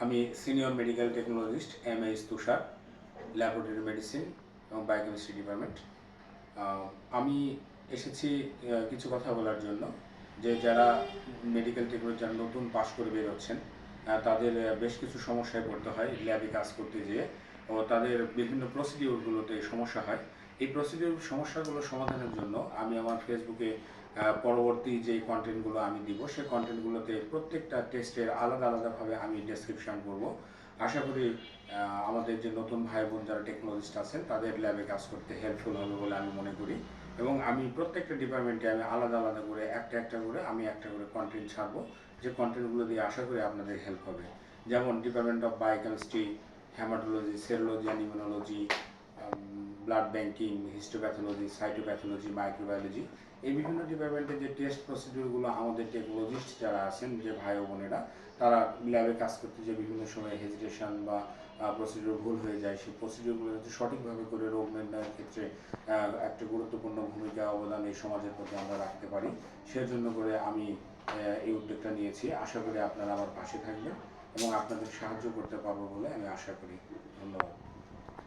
আমি senior medical technologist MS তুষার, laboratory medicine এবং biochemistry department. আমি এসেছি কিছু কথা বলার জন্য, যে যারা মেডিকেল টেকনোলজি যারা নতুন পাশ করে বেরোচ্ছেন তাদের বেশ কিছু সমস্যায় পড়তে হয় ল্যাবে কাজ করতে যেয়ে, ও তাদের বিভিন্ন প্রসিডিওরগুলোতে সমস্যা হয়। এই প্রসিডিওর সমস্যাগুলো সমাধানের জন্য আমি আমার ফেসবুকে পরবর্তী যে কন্টেন্টগুলো আমি দিব, সেই কন্টেন্টগুলোতে প্রত্যেকটা টেস্টের আলাদা আলাদাভাবে আমি ডেসক্রিপশান করব। আশা করি আমাদের যে নতুন ভাই বোন যারা টেকনোলজিস্ট আছেন তাদের ল্যাবে কাজ করতে হেল্পফুল হবে বলে আমি মনে করি। এবং আমি প্রত্যেকটা ডিপার্টমেন্টে আমি আলাদা আলাদা করে একটা করে কন্টেন্ট ছাড়বো, যে কন্টেন্টগুলো দিয়ে আশা করি আপনাদের হেল্প হবে। যেমন department of biochemistry, haematology, serology and immunology, blood banking, histopathology, cytopathology, microbiology, এই বিভিন্ন ডিপার্টমেন্টে যে টেস্ট প্রসিডিউরগুলো আমাদের টেকনোলজিস্ট যারা আছেন, যে ভাই ও বোনেরা, তারা ল্যাবে কাজ করতে যে বিভিন্ন সময় হেজিটেশন বা প্রসিডিউর ভুল হয়ে যায়, সেই প্রসিডিউরগুলো যাতে সঠিকভাবে করে রোগ নির্ণয়ের ক্ষেত্রে একটা গুরুত্বপূর্ণ ভূমিকা অবদান এই সমাজের প্রতি আমরা রাখতে পারি, সেজন্য করে আমি এই উদ্যোগটা নিয়েছি। আশা করি আপনারা আমার পাশে থাকবেন এবং আপনাদের সাহায্য করতে পারবো বলে আমি আশা করি। ধন্যবাদ।